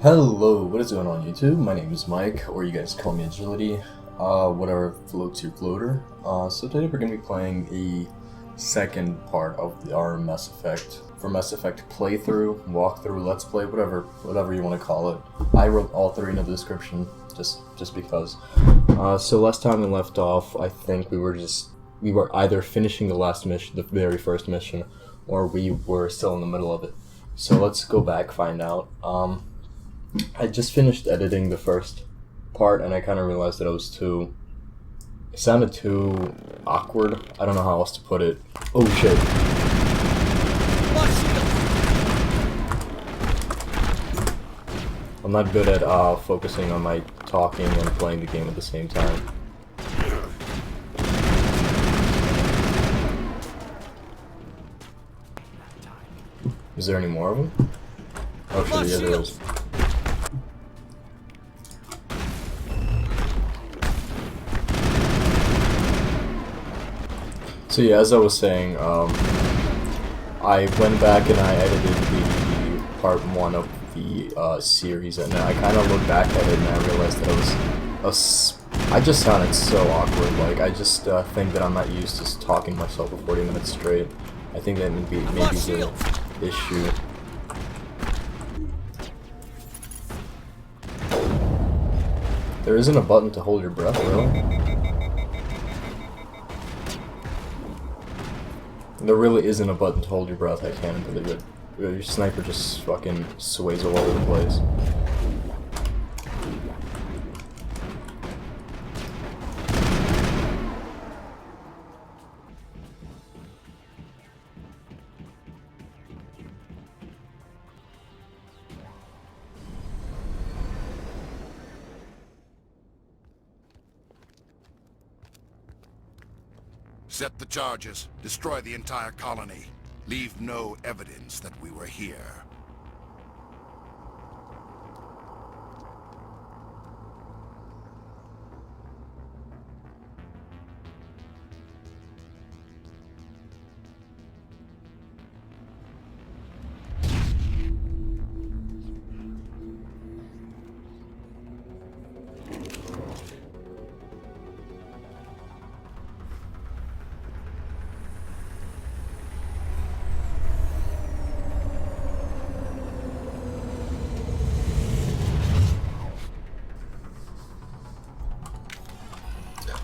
Hello, what is going on YouTube? My name is Mike, or you guys call me Agility, whatever floats your floater. So today we're going to be playing a second part of our Mass Effect playthrough, walkthrough, let's play, whatever you want to call it. I wrote all three in the description, just because. So last time we left off, I think we were either finishing the last mission, the very first mission, or we were still in the middle of it. So let's go back, find out. I just finished editing the first part, and I kind of realized that it sounded too awkward. I don't know how else to put it. Oh shit. I'm not good at focusing on my talking and playing the game at the same time. Is there any more of them? Oh shit, yeah, there is. So yeah, as I was saying, I went back and I edited the part 1 of the series, and I kind of looked back at it and I realized that I just sounded so awkward. Like, I just think that I'm not used to talking to myself for 40 minutes straight. I think that maybe the issue. There isn't a button to hold your breath, really? There really isn't a button to hold your breath, I can't believe it. Your sniper just fucking sways all over the place. Set the charges. Destroy the entire colony. Leave no evidence that we were here.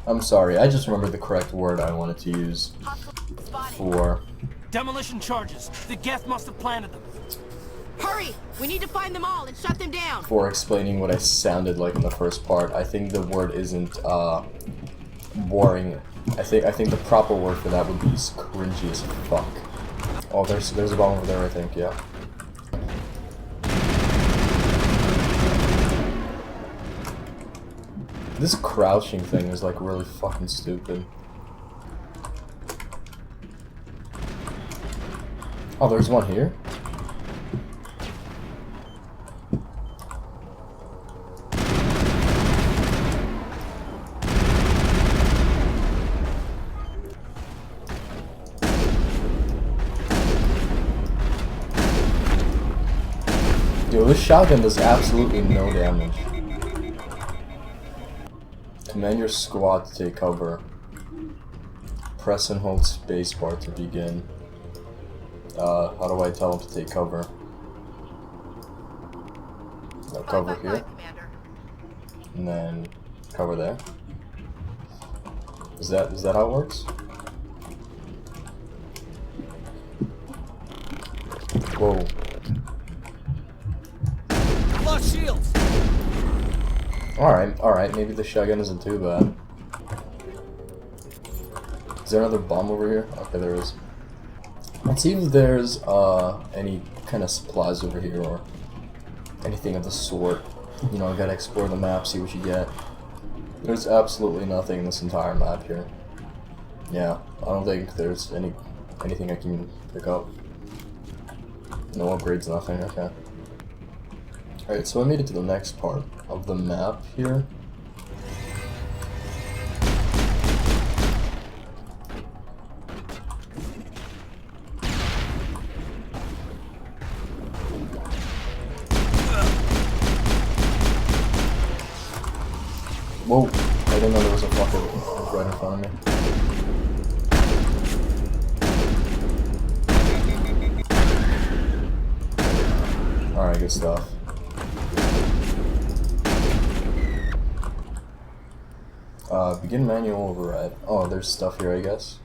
I'm sorry, I just remembered the correct word I wanted to use for... Demolition charges. The Geth must have planted them. Hurry! We need to find them all and shut them down! For explaining what I sounded like in the first part. I think the word isn't, boring. I think the proper word for that would be cringy as fuck. Oh, there's a bomb over there, I think, yeah. This crouching thing is like really fucking stupid. Oh, there's one here? Yo, this shotgun does absolutely no damage. Command your squad to take cover. Press and hold spacebar to begin. How do I tell them to take cover? No, cover here. And then cover there. Is that how it works? Whoa. Lost shields. Alright, maybe the shotgun isn't too bad. Is there another bomb over here? Okay, there is. Let's see if there's any kind of supplies over here or anything of the sort. You know, I gotta explore the map, see what you get. There's absolutely nothing in this entire map here. Yeah, I don't think there's anything I can pick up. No upgrades, nothing, okay. Alright, so I made it to the next part of the map here. Whoa! I didn't know there was a fucker right in front of me. Alright, good stuff. Begin manual override. Oh, there's stuff here, I guess.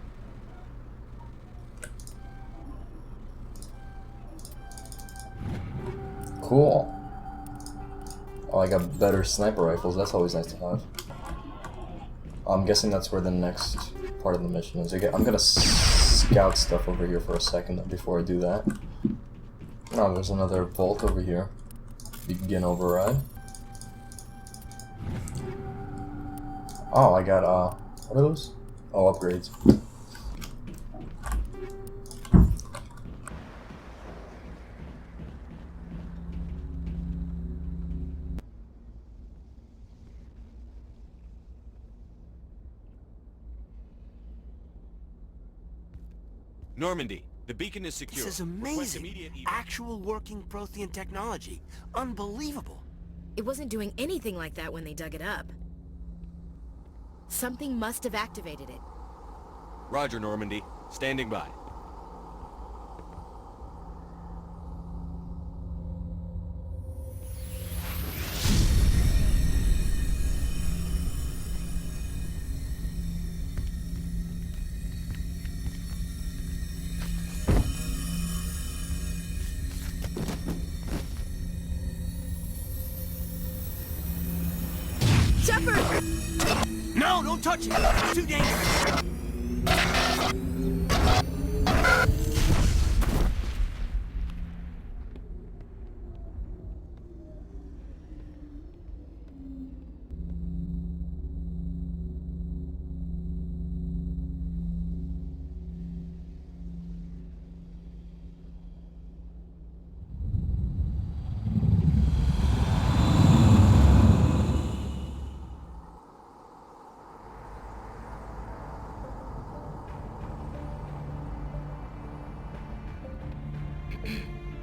Cool. Oh, I got better sniper rifles. That's always nice to have. I'm guessing that's where the next part of the mission is. I'm gonna scout stuff over here for a second before I do that. Oh, there's another vault over here. Begin override. Oh, I got, what are those? Oh, upgrades. Normandy, the beacon is secure. This is Request amazing. immediate evac. Actual working Prothean technology. Unbelievable. It wasn't doing anything like that when they dug it up. Something must have activated it. Roger, Normandy. Standing by. Shepard! No, don't touch it. It's too dangerous.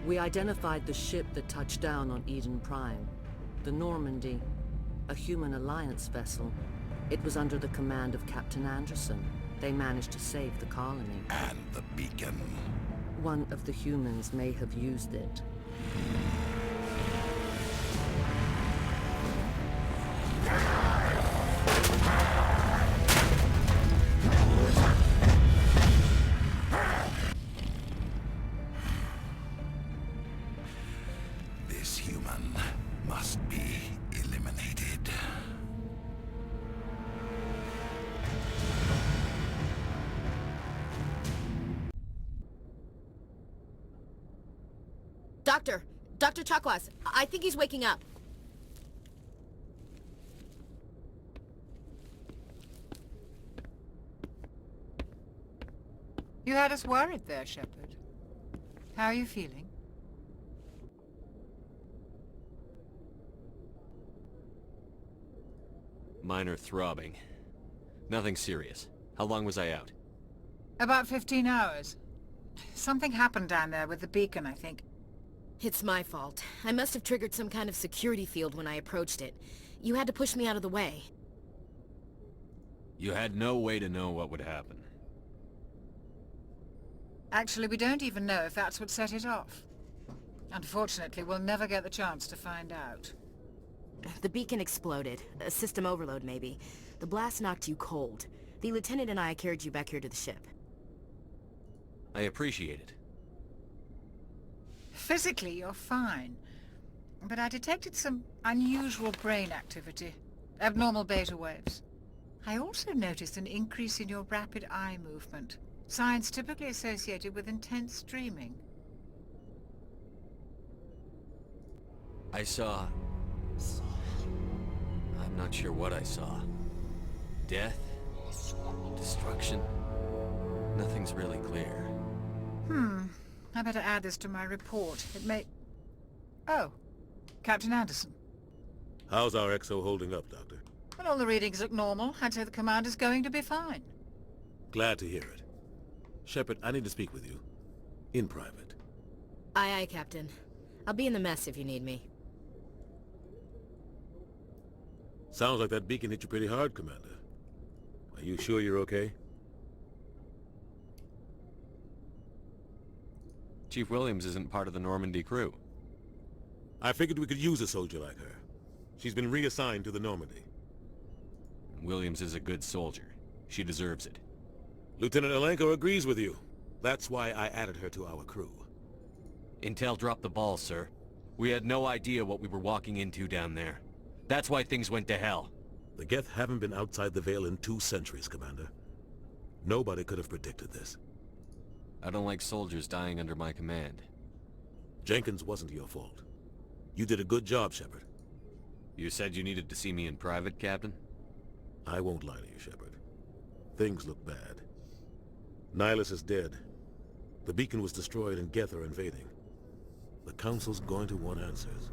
We identified the ship that touched down on Eden Prime. The Normandy. A human alliance vessel. It was under the command of Captain Anderson. They managed to save the colony. And the beacon. One of the humans may have used it. This human must be eliminated. Dr. Chakwas, I think he's waking up. You had us worried there, Shepard. How are you feeling? Minor throbbing. Nothing serious. How long was I out? About 15 hours. Something happened down there with the beacon, I think. It's my fault. I must have triggered some kind of security field when I approached it. You had to push me out of the way. You had no way to know what would happen. Actually, we don't even know if that's what set it off. Unfortunately, we'll never get the chance to find out. The beacon exploded. A system overload, maybe. The blast knocked you cold. The lieutenant and I carried you back here to the ship. I appreciate it. Physically, you're fine. But I detected some unusual brain activity. Abnormal beta waves. I also noticed an increase in your rapid eye movement. Signs typically associated with intense dreaming. I saw... I'm not sure what I saw. Death? Destruction? Nothing's really clear. I better add this to my report. It may... Oh. Captain Anderson. How's our XO holding up, Doctor? Well, all the readings look normal. I'd say the commander's going to be fine. Glad to hear it. Shepard, I need to speak with you. In private. Aye, aye, Captain. I'll be in the mess if you need me. Sounds like that beacon hit you pretty hard, Commander. Are you sure you're okay? Chief Williams isn't part of the Normandy crew. I figured we could use a soldier like her. She's been reassigned to the Normandy. Williams is a good soldier. She deserves it. Lieutenant Alenko agrees with you. That's why I added her to our crew. Intel dropped the ball, sir. We had no idea what we were walking into down there. That's why things went to hell. The Geth haven't been outside the Veil in 2 centuries, Commander. Nobody could have predicted this. I don't like soldiers dying under my command. Jenkins wasn't your fault. You did a good job, Shepard. You said you needed to see me in private, Captain? I won't lie to you, Shepard. Things look bad. Nihilus is dead. The beacon was destroyed and Geth are invading. The Council's going to want answers.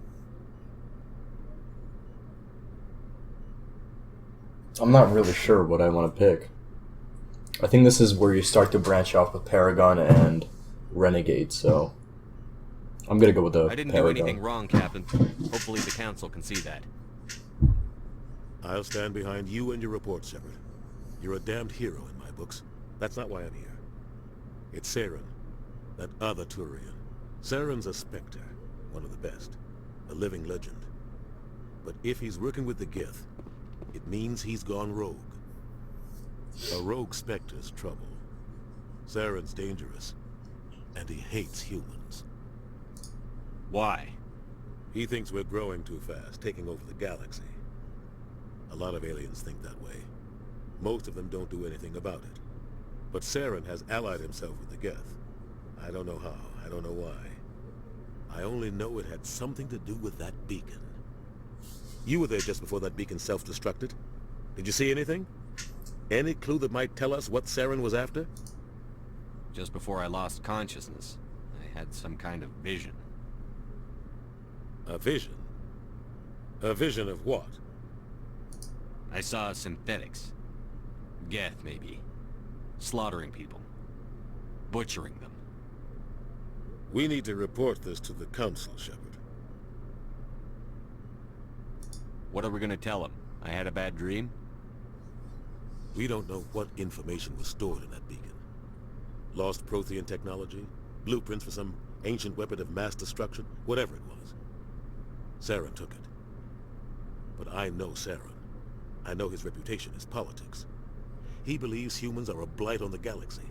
I'm not really sure what I want to pick. I think this is where you start to branch off with Paragon and Renegade, so I'm gonna go with the I didn't Paragon. do anything wrong, Captain. Hopefully the Council can see that. I'll stand behind you and your report, Shepard. You're a damned hero in my books. That's not why I'm here. It's Saren, that other Turian. Saren's a Spectre, one of the best, a living legend. But if he's working with the Geth, it means he's gone rogue. A rogue Spectre's trouble. Saren's dangerous, and he hates humans. Why? He thinks we're growing too fast, taking over the galaxy. A lot of aliens think that way. Most of them don't do anything about it. But Saren has allied himself with the Geth. I don't know how, I don't know why. I only know it had something to do with that beacon. You were there just before that beacon self-destructed. Did you see anything? Any clue that might tell us what Saren was after? Just before I lost consciousness, I had some kind of vision. A vision? A vision of what? I saw synthetics. Geth, maybe. Slaughtering people. Butchering them. We need to report this to the Council, Shepard. What are we gonna tell them? I had a bad dream? We don't know what information was stored in that beacon. Lost Prothean technology? Blueprints for some ancient weapon of mass destruction? Whatever it was. Saren took it. But I know Saren. I know his reputation is politics. He believes humans are a blight on the galaxy.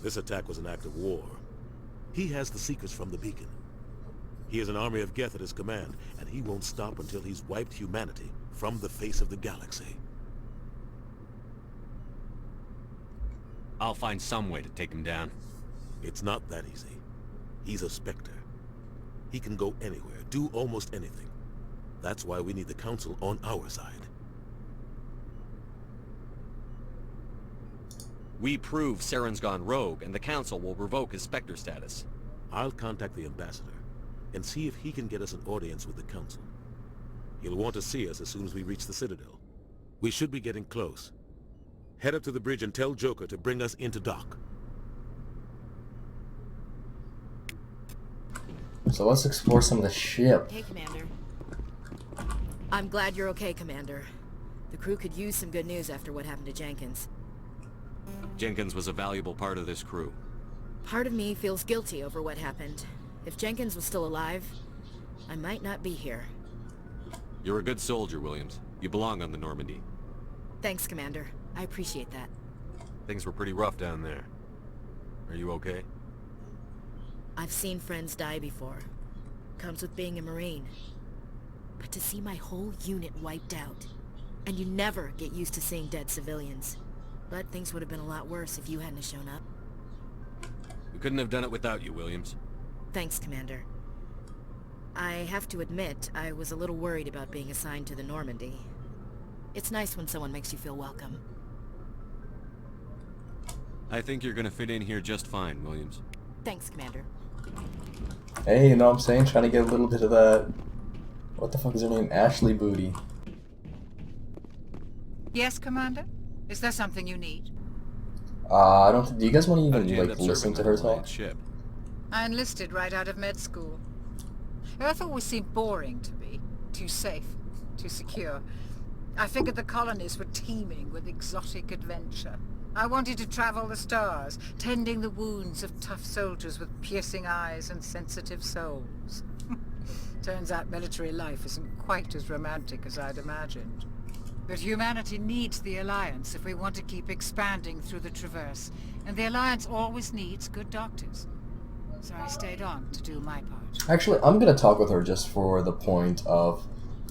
This attack was an act of war. He has the secrets from the beacon. He has an army of Geth at his command, and he won't stop until he's wiped humanity from the face of the galaxy. I'll find some way to take him down. It's not that easy. He's a Spectre. He can go anywhere, do almost anything. That's why we need the Council on our side. We prove Saren's gone rogue, and the Council will revoke his Spectre status. I'll contact the Ambassador and see if he can get us an audience with the Council. He'll want to see us as soon as we reach the Citadel. We should be getting close. Head up to the bridge and tell Joker to bring us into dock. So let's explore some of the ship. Hey, Commander. I'm glad you're okay, Commander. The crew could use some good news after what happened to Jenkins. Jenkins was a valuable part of this crew. Part of me feels guilty over what happened. If Jenkins was still alive, I might not be here. You're a good soldier, Williams. You belong on the Normandy. Thanks, Commander. I appreciate that. Things were pretty rough down there. Are you okay? I've seen friends die before. Comes with being a Marine. But to see my whole unit wiped out, and you never get used to seeing dead civilians. But things would have been a lot worse if you hadn't shown up. We couldn't have done it without you, Williams. Thanks, Commander. I have to admit, I was a little worried about being assigned to the Normandy. It's nice when someone makes you feel welcome. I think you're gonna fit in here just fine, Williams. Thanks, Commander. Hey, you know what I'm saying? Trying to get a little bit of that... What the fuck is her name? Ashley booty. Yes, Commander? Is there something you need? I don't... Do you guys want to How did even, you end like, up listen serving to on her the talk? Alliance ship? I enlisted right out of med school. Earth always seemed boring to me. Too safe, too secure. I figured the colonies were teeming with exotic adventure. I wanted to travel the stars, tending the wounds of tough soldiers with piercing eyes and sensitive souls. Turns out military life isn't quite as romantic as I'd imagined. But humanity needs the Alliance if we want to keep expanding through the Traverse, and the Alliance always needs good doctors. So I stayed on to do my part. Actually, I'm gonna talk with her just for the point of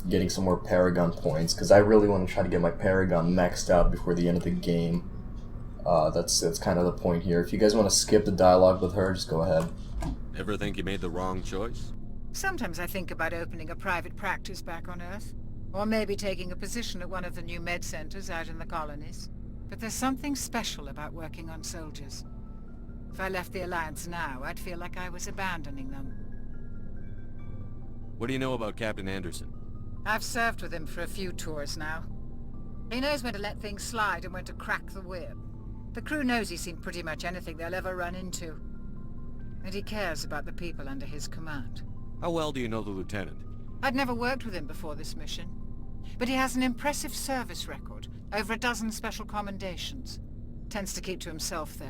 getting some more Paragon points, because I really want to try to get my Paragon maxed out before the end of the game. That's kind of the point here. If you guys want to skip the dialogue with her, just go ahead. Ever think you made the wrong choice? Sometimes I think about opening a private practice back on Earth. Or maybe taking a position at one of the new med centers out in the colonies. But there's something special about working on soldiers. If I left the Alliance now, I'd feel like I was abandoning them. What do you know about Captain Anderson? I've served with him for a few tours now. He knows when to let things slide and when to crack the whip. The crew knows he's seen pretty much anything they'll ever run into. And he cares about the people under his command. How well do you know the lieutenant? I'd never worked with him before this mission. But he has an impressive service record, over a dozen special commendations. Tends to keep to himself, though.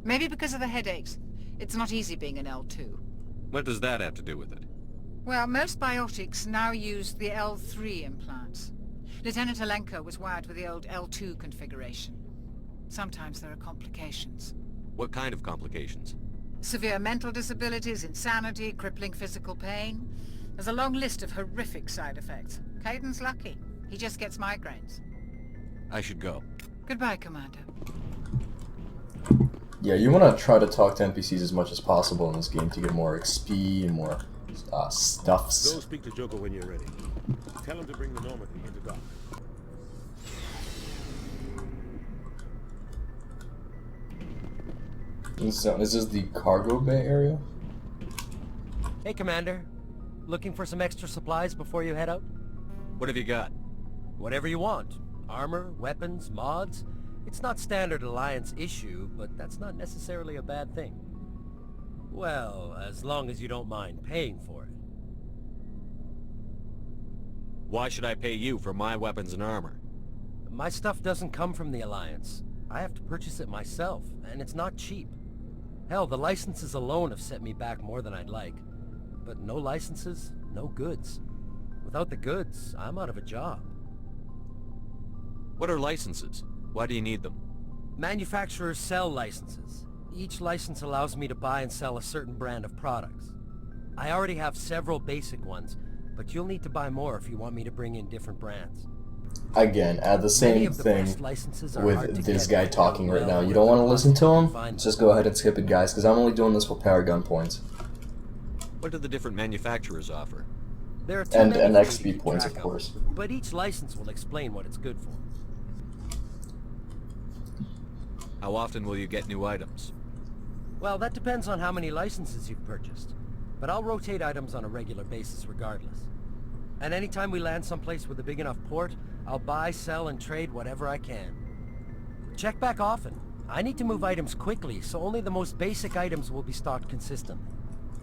Maybe because of the headaches. It's not easy being an L2. What does that have to do with it? Well, most biotics now use the L3 implants. Lieutenant Alenko was wired with the old L2 configuration. Sometimes there are complications. What kind of complications? Severe mental disabilities, insanity, crippling physical pain. There's a long list of horrific side effects. Caden's lucky. He just gets migraines. I should go. Goodbye, Commander. Yeah, you want to try to talk to NPCs as much as possible in this game to get more XP and more stuffs. Go speak to Joker when you're ready. Tell him to bring the Normandy into dock. Is this the cargo bay area? Hey, Commander. Looking for some extra supplies before you head out? What have you got? Whatever you want. Armor, weapons, mods. It's not standard Alliance issue, but that's not necessarily a bad thing. Well, as long as you don't mind paying for it. Why should I pay you for my weapons and armor? My stuff doesn't come from the Alliance. I have to purchase it myself, and it's not cheap. Hell, the licenses alone have set me back more than I'd like. But no licenses, no goods. Without the goods, I'm out of a job. What are licenses? Why do you need them? Manufacturers sell licenses. Each license allows me to buy and sell a certain brand of products. I already have several basic ones, but you'll need to buy more if you want me to bring in different brands. Again, the Many same of the thing best licenses are hard to with this get, guy but talking they're right now. well You worth don't want to the listen to cost him? find Just them. go ahead and skip it, guys, because I'm only doing this for Paragon points. What do the different manufacturers offer? There are too And many for me to XP keep points, track of course. But each license will explain what it's good for. How often will you get new items? Well, that depends on how many licenses you've purchased. But I'll rotate items on a regular basis regardless. And anytime we land someplace with a big enough port, I'll buy, sell, and trade whatever I can. Check back often. I need to move items quickly, so only the most basic items will be stocked consistently.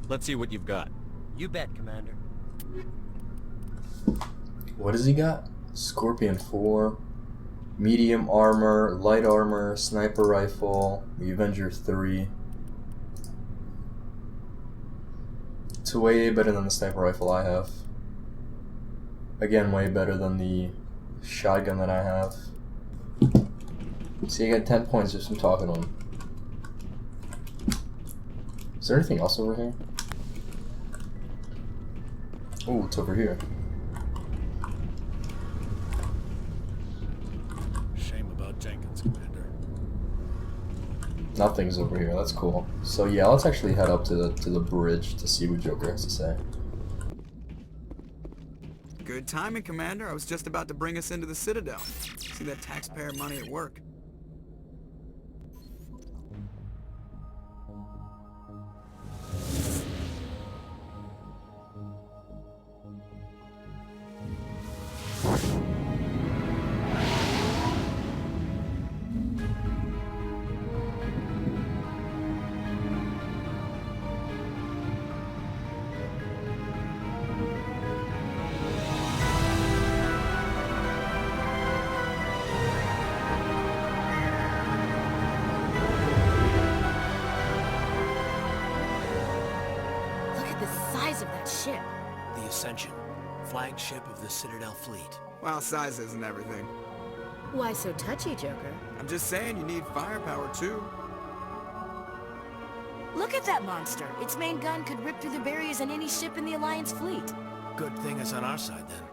Let's see what you've got. You bet, Commander. What has he got? Scorpion 4, medium armor, light armor, sniper rifle, the Avenger 3. It's way better than the sniper rifle I have. Again, way better than the shotgun that I have. See, I got 10 points just from talking to him. Is there anything else over here? Oh, it's over here. Shame about Jenkins, Commander. Nothing's over here. That's cool. So yeah, let's actually head up to the bridge to see what Joker has to say. Good timing, Commander. I was just about to bring us into the Citadel. See that taxpayer money at work. size of that ship? The Ascension, flagship of the Citadel fleet. Well, size isn't everything. Why so touchy, Joker? I'm just saying you need firepower, too. Look at that monster. Its main gun could rip through the barriers in any ship in the Alliance fleet. Good thing it's on our side, then.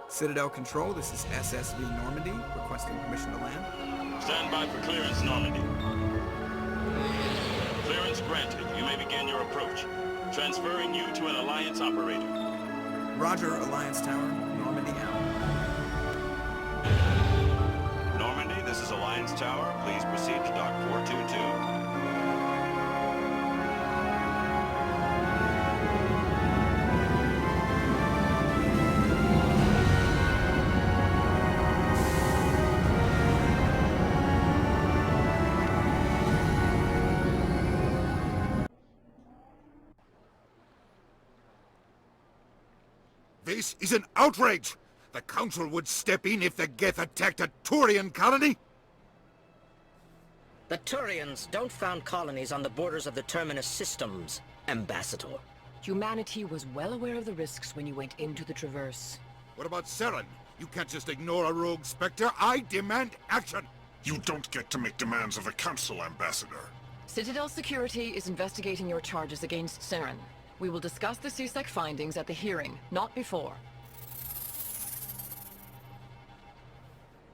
Citadel Control, this is SSV Normandy, requesting permission to land. Stand by for clearance, Normandy. Clearance granted. You may begin your approach. Transferring you to an Alliance operator. Roger, Alliance Tower. Normandy out. Normandy, this is Alliance Tower. Please proceed to Dock 422. This is an outrage! The Council would step in if the Geth attacked a Turian colony? The Turians don't found colonies on the borders of the Terminus systems, Ambassador. Humanity was well aware of the risks when you went into the Traverse. What about Saren? You can't just ignore a rogue Spectre. I demand action! You don't get to make demands of the Council, Ambassador. Citadel Security is investigating your charges against Saren. We will discuss the CSEC findings at the hearing, not before.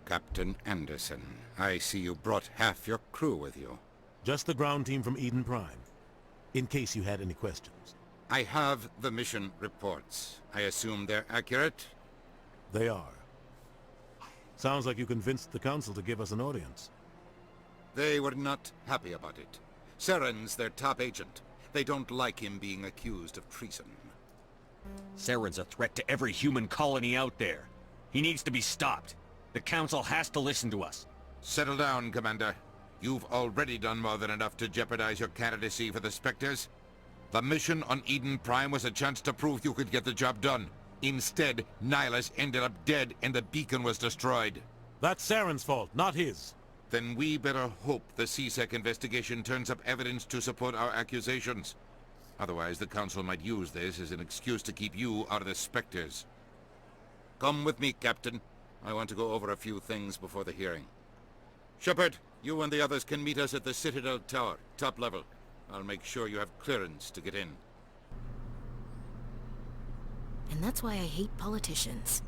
Captain Anderson, I see you brought half your crew with you. Just the ground team from Eden Prime, in case you had any questions. I have the mission reports. I assume they're accurate? They are. Sounds like you convinced the Council to give us an audience. They were not happy about it. Saren's their top agent. They don't like him being accused of treason. Saren's a threat to every human colony out there. He needs to be stopped. The Council has to listen to us. Settle down, Commander. You've already done more than enough to jeopardize your candidacy for the Spectres. The mission on Eden Prime was a chance to prove you could get the job done. Instead, Nihilus ended up dead and the beacon was destroyed. That's Saren's fault, not his. Then we better hope the CSEC investigation turns up evidence to support our accusations. Otherwise, the Council might use this as an excuse to keep you out of the Spectres. Come with me, Captain. I want to go over a few things before the hearing. Shepard, you and the others can meet us at the Citadel Tower, top level. I'll make sure you have clearance to get in. And that's why I hate politicians.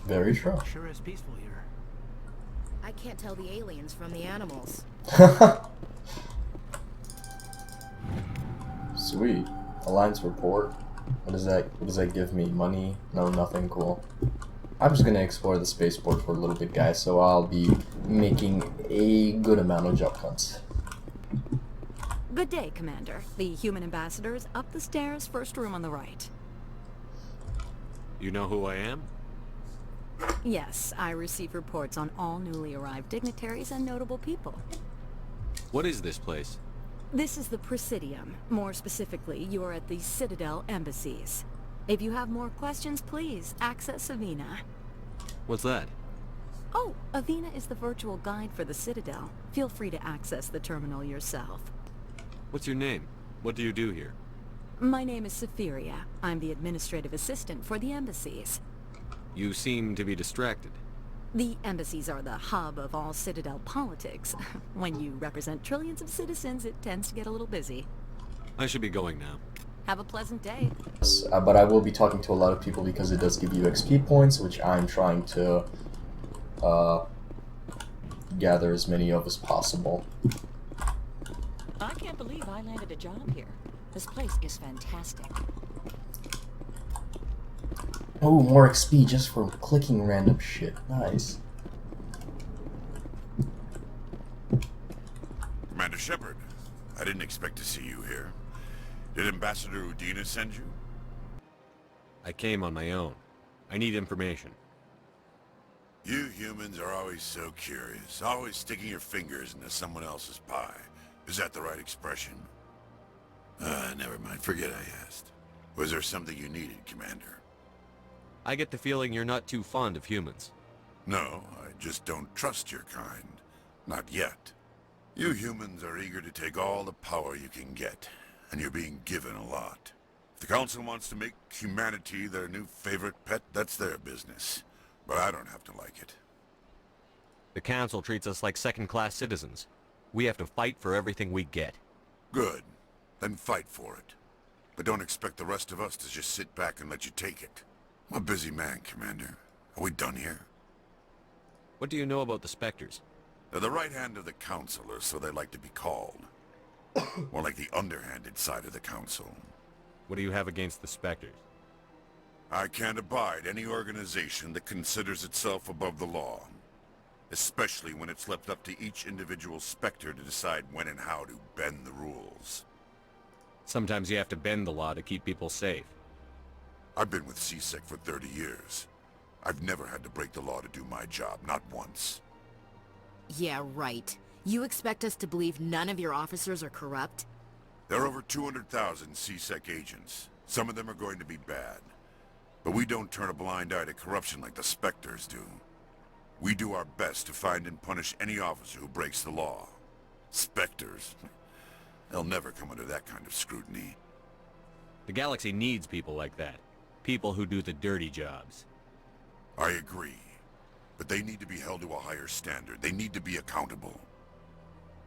Very true. Sure is peaceful here. I can't tell the aliens from the animals. Sweet. Alliance report. What does that give me? Money? No, nothing. Cool. I'm just gonna explore the spaceport for a little bit, guys, so I'll be making a good amount of jump cuts. Good day, Commander. The human ambassador is up the stairs, first room on the right. You know who I am? Yes, I receive reports on all newly arrived dignitaries and notable people. What is this place? This is the Presidium. More specifically, you are at the Citadel embassies. If you have more questions, please access Avina. What's that? Oh, Avina is the virtual guide for the Citadel. Feel free to access the terminal yourself. What's your name? What do you do here? My name is Safiria. I'm the administrative assistant for the embassies. You seem to be distracted. The embassies are the hub of all Citadel politics. When you represent trillions of citizens, it tends to get a little busy. I should be going now. Have a pleasant day. But I will be talking to a lot of people because it does give you XP points, which I'm trying to gather as many of as possible. I can't believe I landed a job here. This place is fantastic. Oh, more XP just for clicking random shit. Nice. Commander Shepard, I didn't expect to see you here. Did Ambassador Udina send you? I came on my own. I need information. You humans are always so curious, always sticking your fingers into someone else's pie. Is that the right expression? Never mind. Forget I asked. Was there something you needed, Commander? I get the feeling you're not too fond of humans. No, I just don't trust your kind. Not yet. You humans are eager to take all the power you can get. and you're being given a lot. If the Council wants to make humanity their new favorite pet, that's their business. But I don't have to like it. The Council treats us like second-class citizens. We have to fight for everything we get. Good. Then fight for it. But don't expect the rest of us to just sit back and let you take it. I'm a busy man, Commander. Are we done here? What do you know about the Spectres? They're the right hand of the Council, or so they like to be called. More like the underhanded side of the Council. What do you have against the Spectres? I can't abide any organization that considers itself above the law. Especially when it's left up to each individual Spectre to decide when and how to bend the rules. Sometimes you have to bend the law to keep people safe. I've been with CSEC for 30 years. I've never had to break the law to do my job, not once. Yeah, right. You expect us to believe none of your officers are corrupt? There are over 200,000 CSEC agents. Some of them are going to be bad. But we don't turn a blind eye to corruption like the Spectres do. We do our best to find and punish any officer who breaks the law. Spectres. They'll never come under that kind of scrutiny. The galaxy needs people like that. People who do the dirty jobs. I agree. But they need to be held to a higher standard. They need to be accountable.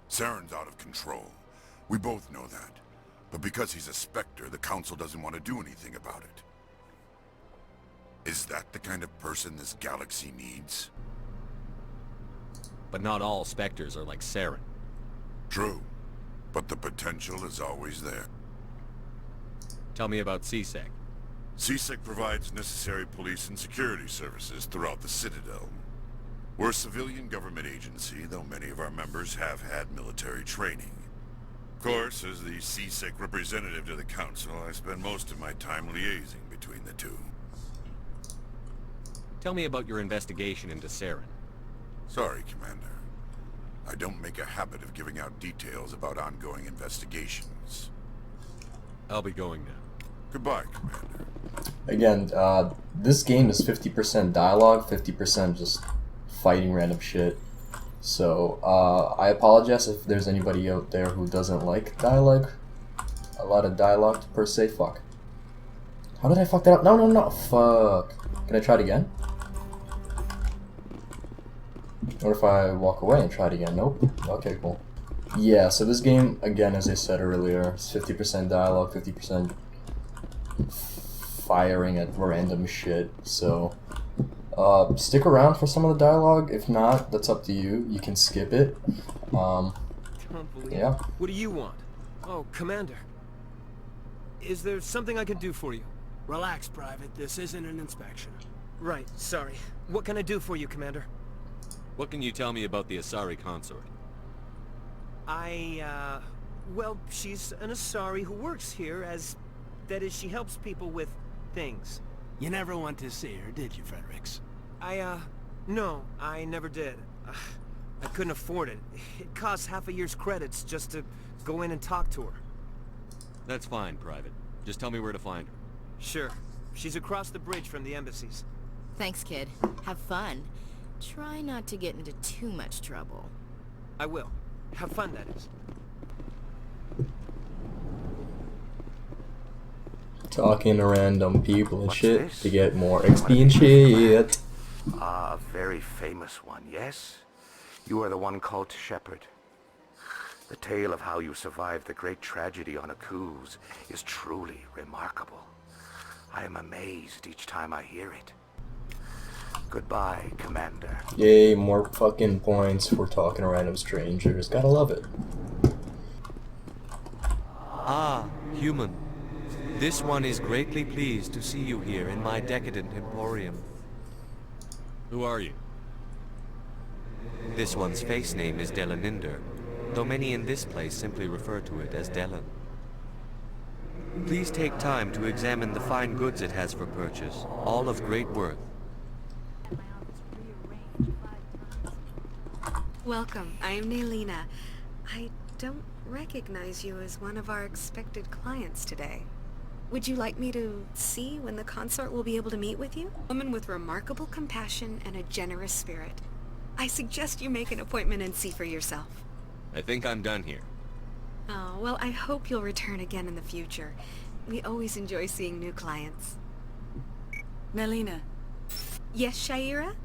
Saren's out of control. We both know that. But because he's a Spectre, the Council doesn't want to do anything about it. Is that the kind of person this galaxy needs? But not all Spectres are like Saren. True. But the potential is always there. Tell me about CSEC. CSEC provides necessary police and security services throughout the Citadel. We're a civilian government agency, though many of our members have had military training. Of course, as the CSEC representative to the Council, I spend most of my time liaising between the two. Tell me about your investigation into Saren. Sorry, Commander. I don't make a habit of giving out details about ongoing investigations. I'll be going now. Goodbye, Commander. Again, this game is 50% dialogue, 50% just fighting random shit. So, I apologize if there's anybody out there who doesn't like dialogue. A lot of dialogue per se. Fuck. How did I fuck that up? No, no, no. Fuck. Can I try it again? What if I walk away and try it again? Nope. Okay, cool. Yeah, so this game, again, as I said earlier, is 50% dialogue, 50% firing at random shit. So, stick around for some of the dialogue. If not, that's up to you. You can skip it. Yeah. What do you want? Oh, Commander. Is there something I can do for you? Relax, Private. This isn't an inspection. Right, sorry. What can I do for you, Commander? What can you tell me about the Asari consort? Well, she's an Asari who works here that is, she helps people with things. You never went to see her, did you, Fredericks? No, I never did. I couldn't afford it. It costs half a year's credits just to go in and talk to her. That's fine, Private. Just tell me where to find her. Sure. She's across the bridge from the embassies. Thanks, kid. Have fun. Try not to get into too much trouble. I will. Have fun, that is. Talking to random people and What's shit this? to get more XP and shit. A very famous one, yes? You are the one called Shepard. The tale of how you survived the great tragedy on Akuz is truly remarkable. I am amazed each time I hear it. Goodbye, Commander. Yay, more fucking points for talking to random strangers. Gotta love it. Ah, human. This one is greatly pleased to see you here in my decadent emporium. Who are you? This one's face name is Delaninder, though many in this place simply refer to it as Delan. Please take time to examine the fine goods it has for purchase, all of great worth. Welcome, I am Nailina. I don't recognize you as one of our expected clients today. Would you like me to see when the consort will be able to meet with you? A woman with remarkable compassion and a generous spirit. I suggest you make an appointment and see for yourself. I think I'm done here. Oh, well, I hope you'll return again in the future. We always enjoy seeing new clients. Melina. Yes, Shaira?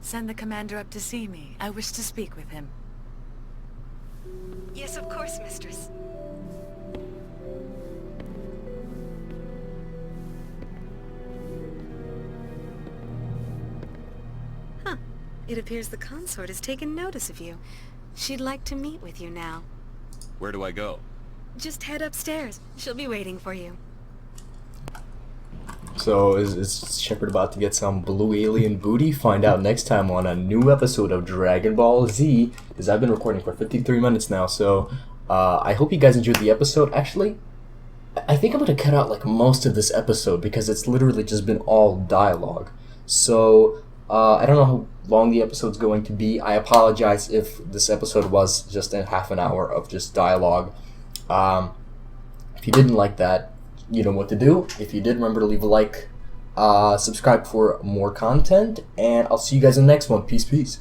Send the commander up to see me. I wish to speak with him. Yes, of course, mistress. Huh. It appears the consort has taken notice of you. She'd like to meet with you now. Where do I go? Just head upstairs. She'll be waiting for you. So is Shepard about to get some blue alien booty? Find out next time on a new episode of Dragon Ball Z, because I've been recording for 53 minutes now, so I hope you guys enjoyed the episode. Actually, I think I'm going to cut out like most of this episode because it's literally just been all dialogue. So I don't know how long the episode's going to be. I apologize if this episode was just a half an hour of just dialogue. If you didn't like that, you know what to do. If you did, remember to leave a like, subscribe for more content, and I'll see you guys in the next one. Peace, peace.